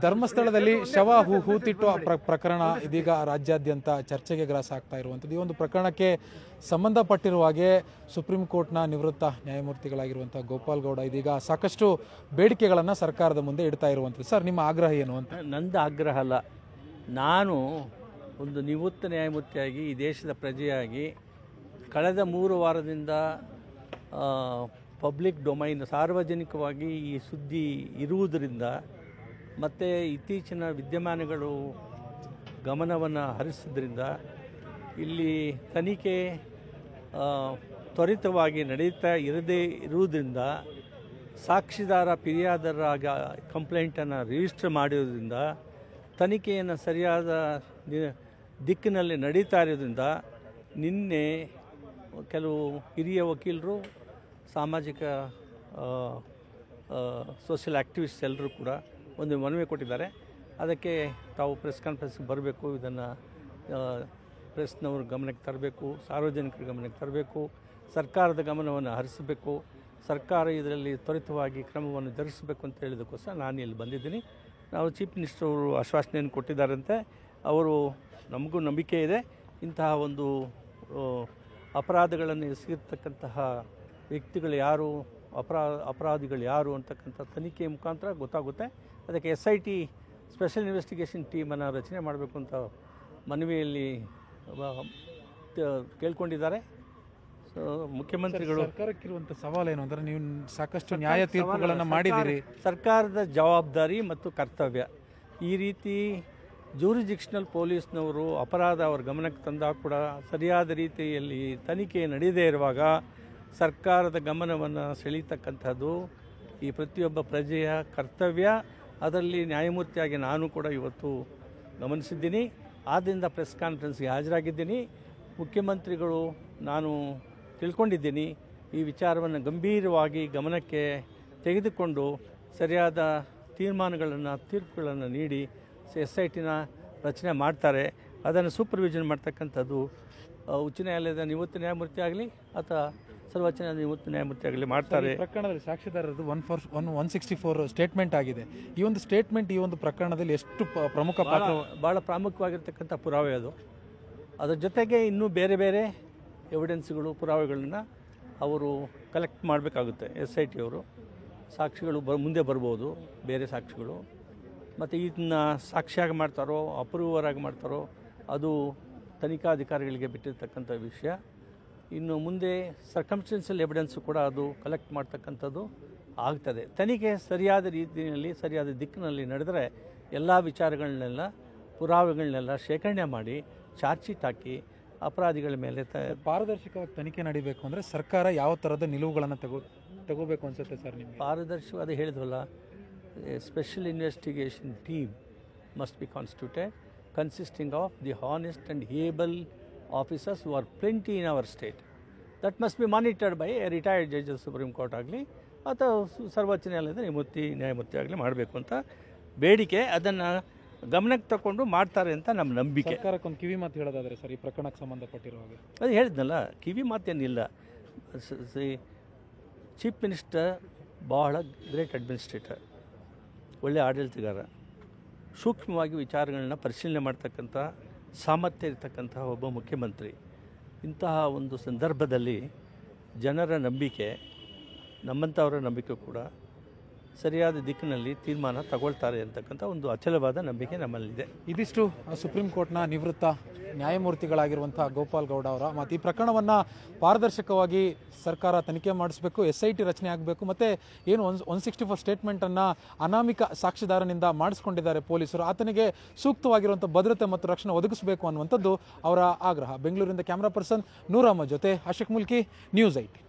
ಧರ್ಮಸ್ಥಳದಲ್ಲಿ ಶವ ಹೂತಿಟ್ಟು ಪ್ರಕರಣ ಇದೀಗ ರಾಜ್ಯಾದ್ಯಂತ ಚರ್ಚೆಗೆ ಗ್ರಾಸ ಆಗ್ತಾ ಇರುವಂಥದ್ದು. ಈ ಒಂದು ಪ್ರಕರಣಕ್ಕೆ ಸಂಬಂಧಪಟ್ಟಿರುವ ಹಾಗೆ ಸುಪ್ರೀಂ ಕೋರ್ಟ್ನ ನಿವೃತ್ತ ನ್ಯಾಯಮೂರ್ತಿಗಳಾಗಿರುವಂಥ ಗೋಪಾಲ್ ಗೌಡ ಇದೀಗ ಸಾಕಷ್ಟು ಬೇಡಿಕೆಗಳನ್ನು ಸರ್ಕಾರದ ಮುಂದೆ ಇಡ್ತಾ ಇರುವಂಥದ್ದು. ಸರ್, ನಿಮ್ಮ ಆಗ್ರಹ ಏನು ಅಂತ? ನಂದು ಆಗ್ರಹ ಅಲ್ಲ, ನಾನು ಒಂದು ನಿವೃತ್ತ ನ್ಯಾಯಮೂರ್ತಿಯಾಗಿ ಈ ದೇಶದ ಪ್ರಜೆಯಾಗಿ ಕಳೆದ 3 ವಾರದಿಂದ ಪಬ್ಲಿಕ್ ಡೊಮೈನ್ ಸಾರ್ವಜನಿಕವಾಗಿ ಈ ಸುದ್ದಿ ಇರುವುದರಿಂದ ಮತ್ತು ಇತ್ತೀಚಿನ ವಿದ್ಯಮಾನಗಳು ಗಮನವನ್ನು ಹರಿಸಿದ್ರಿಂದ ಇಲ್ಲಿ ತನಿಖೆ ತ್ವರಿತವಾಗಿ ನಡೀತಾ ಇರದೇ ಇರುವುದರಿಂದ ಸಾಕ್ಷಿದಾರ ಫಿರ್ಯಾದರಾಗ ಕಂಪ್ಲೇಂಟನ್ನು ರಿಜಿಸ್ಟರ್ ಮಾಡಿರೋದ್ರಿಂದ ತನಿಖೆಯನ್ನು ಸರಿಯಾದ ದಿಕ್ಕಿನಲ್ಲಿ ನಡೀತಾ ಇರೋದ್ರಿಂದ ನಿನ್ನೆ ಕೆಲವು ಹಿರಿಯ ವಕೀಲರು, ಸಾಮಾಜಿಕ ಸೋಷಿಯಲ್ ಆ್ಯಕ್ಟಿವಿಸ್ಟ್ ಎಲ್ಲರೂ ಕೂಡ ಒಂದು ಮನವಿ ಕೊಟ್ಟಿದ್ದಾರೆ. ಅದಕ್ಕೆ ತಾವು ಪ್ರೆಸ್ ಕಾನ್ಫರೆನ್ಸ್ಗೆ ಬರಬೇಕು, ಇದನ್ನು ಪ್ರೆಸ್ನವ್ರ ಗಮನಕ್ಕೆ ತರಬೇಕು, ಸಾರ್ವಜನಿಕರ ಗಮನಕ್ಕೆ ತರಬೇಕು, ಸರ್ಕಾರದ ಗಮನವನ್ನು ಹರಿಸಬೇಕು, ಸರ್ಕಾರ ಇದರಲ್ಲಿ ತ್ವರಿತವಾಗಿ ಕ್ರಮವನ್ನು ಜರುಗಿಸಬೇಕು ಅಂತ ಹೇಳಿದಕ್ಕೋಸ್ಕರ ನಾನು ಇಲ್ಲಿ ಬಂದಿದ್ದೀನಿ. ನಾವು ಚೀಫ್ ಮಿನಿಸ್ಟರ್ ಅವರು ಆಶ್ವಾಸನೆಯನ್ನು ಕೊಟ್ಟಿದ್ದಾರಂತೆ. ಅವರು ನಮಗೂ ನಂಬಿಕೆ ಇದೆ, ಇಂತಹ ಒಂದು ಅಪರಾಧಗಳನ್ನು ಎಸಗಿರ್ತಕ್ಕಂತಹ ವ್ಯಕ್ತಿಗಳು ಯಾರು, ಅಪರಾಧಿಗಳು ಯಾರು ಅಂತಕ್ಕಂಥ ತನಿಖೆ ಮುಖಾಂತರ ಗೊತ್ತಾಗುತ್ತೆ. ಅದಕ್ಕೆ SIT ಸ್ಪೆಷಲ್ ಇನ್ವೆಸ್ಟಿಗೇಷನ್ ಟೀಮನ್ನು ರಚನೆ ಮಾಡಬೇಕು ಅಂತ ಮನವಿಯಲ್ಲಿ ಕೇಳ್ಕೊಂಡಿದ್ದಾರೆ. ಸೊ ಮುಖ್ಯಮಂತ್ರಿಗಳು ಸರ್ಕಾರಕ್ಕಿರುವಂಥ ಸವಾಲೇನು ಅಂದರೆ, ನೀವು ಸಾಕಷ್ಟು ನ್ಯಾಯ ತೀರ್ಪುಗಳನ್ನು ಮಾಡಿದ್ದೀರಿ. ಸರ್ಕಾರದ ಜವಾಬ್ದಾರಿ ಮತ್ತು ಕರ್ತವ್ಯ. ಈ ರೀತಿ ಜೂರಿಡಿಕ್ಷನಲ್ ಪೊಲೀಸ್ನವರು ಅಪರಾಧ ಅವ್ರ ಗಮನಕ್ಕೆ ತಂದಾಗ ಕೂಡ ಸರಿಯಾದ ರೀತಿಯಲ್ಲಿ ತನಿಖೆ ನಡೆಯದೇ ಇರುವಾಗ ಸರ್ಕಾರದ ಗಮನವನ್ನು ಸೆಳೀತಕ್ಕಂಥದ್ದು ಈ ಪ್ರತಿಯೊಬ್ಬ ಪ್ರಜೆಯ ಕರ್ತವ್ಯ. ಅದರಲ್ಲಿ ನ್ಯಾಯಮೂರ್ತಿಯಾಗಿ ನಾನು ಕೂಡ ಇವತ್ತು ಗಮನಿಸಿದ್ದೀನಿ. ಆದ್ದರಿಂದ ಪ್ರೆಸ್ ಕಾನ್ಫರೆನ್ಸ್ಗೆ ಹಾಜರಾಗಿದ್ದೀನಿ. ಮುಖ್ಯಮಂತ್ರಿಗಳು ನಾನು ತಿಳ್ಕೊಂಡಿದ್ದೀನಿ, ಈ ವಿಚಾರವನ್ನು ಗಂಭೀರವಾಗಿ ಗಮನಕ್ಕೆ ತೆಗೆದುಕೊಂಡು ಸರಿಯಾದ ತೀರ್ಪುಗಳನ್ನು ನೀಡಿ SITನ ರಚನೆ ಮಾಡ್ತಾರೆ. ಅದನ್ನು ಸೂಪರ್ವಿಷನ್ ಮಾಡ್ತಕ್ಕಂಥದ್ದು ಉಚ್ಚ ನ್ಯಾಯಾಲಯದ ನಿವೃತ್ತ ನ್ಯಾಯಮೂರ್ತಿ ಆಗಲಿ ಅಥವಾ ಸರ್ವೋಚ್ಚ ನಿವೃತ್ತ ನ್ಯಾಯಮೂರ್ತಿ ಆಗಲಿ ಮಾಡ್ತಾರೆ. ಪ್ರಕರಣದಲ್ಲಿ ಸಾಕ್ಷಿದಾರರದ್ದು 164 ಸ್ಟೇಟ್ಮೆಂಟ್ ಆಗಿದೆ. ಈ ಒಂದು ಸ್ಟೇಟ್ಮೆಂಟ್ ಈ ಒಂದು ಪ್ರಕರಣದಲ್ಲಿ ಎಷ್ಟು ಪ್ರಮುಖ ಪಾತ್ರ, ಭಾಳ ಪ್ರಾಮುಖ್ಯವಾಗಿರ್ತಕ್ಕಂಥ ಪುರಾವೆ ಅದು. ಅದರ ಜೊತೆಗೆ ಇನ್ನೂ ಬೇರೆ ಬೇರೆ ಎವಿಡೆನ್ಸ್ಗಳು, ಪುರಾವೆಗಳನ್ನು ಅವರು ಕಲೆಕ್ಟ್ ಮಾಡಬೇಕಾಗುತ್ತೆ. SIT ಅವರು ಸಾಕ್ಷಿಗಳು ಮುಂದೆ ಬರ್ಬೋದು, ಬೇರೆ ಸಾಕ್ಷಿಗಳು. ಮತ್ತು ಇದನ್ನು ಸಾಕ್ಷಿಯಾಗಿ ಮಾಡ್ತಾರೋ ಅಪ್ರೂವರಾಗಿ ಮಾಡ್ತಾರೋ ಅದು ತನಿಖಾಧಿಕಾರಿಗಳಿಗೆ ಬಿಟ್ಟಿರ್ತಕ್ಕಂಥ ವಿಷಯ. ಇನ್ನು ಮುಂದೆ ಸರ್ಕಮ್ಸ್ಟೆನ್ಷಿಯಲ್ ಎವಿಡೆನ್ಸು ಕೂಡ ಅದು ಕಲೆಕ್ಟ್ ಮಾಡ್ತಕ್ಕಂಥದ್ದು ಆಗ್ತದೆ. ತನಿಖೆ ಸರಿಯಾದ ರೀತಿಯಲ್ಲಿ ಸರಿಯಾದ ದಿಕ್ಕಿನಲ್ಲಿ ನಡೆದರೆ ಎಲ್ಲ ವಿಚಾರಗಳನ್ನೆಲ್ಲ ಪುರಾವೆಗಳನ್ನೆಲ್ಲ ಶೇಖರಣೆ ಮಾಡಿ ಚಾರ್ಜ್ ಶೀಟ್ ಹಾಕಿ ಅಪರಾಧಿಗಳ ಮೇಲೆ ಪಾರದರ್ಶಕವಾಗಿ ತನಿಖೆ ನಡೀಬೇಕು ಅಂದರೆ ಸರ್ಕಾರ ಯಾವ ಥರದ ನಿಲುವುಗಳನ್ನು ತಗೋಬೇಕು ಅನಿಸುತ್ತೆ ಸರ್ ನಿಮಗೆ? ಪಾರದರ್ಶಕ ಅದು ಹೇಳಿದ್ವಲ್ಲ, special investigation team must be constituted consisting of the honest and able officers who are plenty in our state. That must be monitored by a retired judge of Supreme Court ಆಗಲಿ ಅಥವಾ ಸರ್ವೋಚ್ಚ ನ್ಯಾಯಾಲಯದ ನ್ಯಾಯಮೂರ್ತಿ ಆಗಲಿ ಮಾಡಬೇಕು ಅಂತ ಬೇಡಿಕೆ. ಅದನ್ನು ಗಮನಕ್ಕೆ ತಗೊಂಡು ಮಾಡ್ತಾರೆ ಅಂತ ನಮ್ಮ ನಂಬಿಕೆ. ಸರ್ಕಾರಕ್ಕೊಂದು ಕಿವಿ ಮಾತು ಹೇಳೋದಾದರೆ ಸರ್, ಈ ಪ್ರಕರಣಕ್ಕೆ ಸಂಬಂಧಪಟ್ಟಿರುವ ಹಾಗೆ ಅದು ಹೇಳಿದ್ನಲ್ಲ, ಕಿವಿ ಮಾತೇನಿಲ್ಲ. ಚೀಫ್ ಮಿನಿಸ್ಟರ್ ಬಹಳ ಗ್ರೇಟ್ ಅಡ್ಮಿನಿಸ್ಟ್ರೇಟರ್, ಒಳ್ಳೆಯ ಆಡಳಿತಗಾರ, ಸೂಕ್ಷ್ಮವಾಗಿ ವಿಚಾರಗಳನ್ನ ಪರಿಶೀಲನೆ ಮಾಡ್ತಕ್ಕಂಥ ಸಾಮರ್ಥ್ಯ ಇರತಕ್ಕಂಥ ಒಬ್ಬ ಮುಖ್ಯಮಂತ್ರಿ. ಇಂತಹ ಒಂದು ಸಂದರ್ಭದಲ್ಲಿ ಜನರ ನಂಬಿಕೆ, ನಮ್ಮಂಥವರ ನಂಬಿಕೆ ಕೂಡ ಸರಿಯಾದ ದಿಕ್ಕಿನಲ್ಲಿ ತೀರ್ಮಾನ ತಗೊಳ್ತಾರೆ ಅಂತಕ್ಕಂಥ ಒಂದು ಅಚಲವಾದ ನಂಬಿಕೆ ನಮ್ಮಲ್ಲಿದೆ. ಇದಿಷ್ಟು ಸುಪ್ರೀಂ ಕೋರ್ಟ್ನ ನಿವೃತ್ತ ನ್ಯಾಯಮೂರ್ತಿಗಳಾಗಿರುವಂಥ ಗೋಪಾಲ್ ಗೌಡ ಅವರ ಮತ್ತು ಈ ಪ್ರಕರಣವನ್ನು ಪಾರದರ್ಶಕವಾಗಿ ಸರ್ಕಾರ ತನಿಖೆ ಮಾಡಿಸಬೇಕು, SIT ರಚನೆ ಆಗಬೇಕು, ಮತ್ತು ಏನು 164 ಸ್ಟೇಟ್ಮೆಂಟನ್ನು ಅನಾಮಿಕ ಸಾಕ್ಷಿದಾರನಿಂದ ಮಾಡಿಸ್ಕೊಂಡಿದ್ದಾರೆ ಪೊಲೀಸರು, ಆತನಿಗೆ ಸೂಕ್ತವಾಗಿರುವಂಥ ಭದ್ರತೆ ಮತ್ತು ರಕ್ಷಣೆ ಒದಗಿಸಬೇಕು ಅನ್ನುವಂಥದ್ದು ಅವರ ಆಗ್ರಹ. ಬೆಂಗಳೂರಿನಿಂದ ಕ್ಯಾಮ್ರಾ ಪರ್ಸನ್ ನೂರ್ ಅಹಮದ್ ಜೊತೆ ಅಶೋಕ್ ಮುಲ್ಕಿ, ನ್ಯೂಸ್ 8.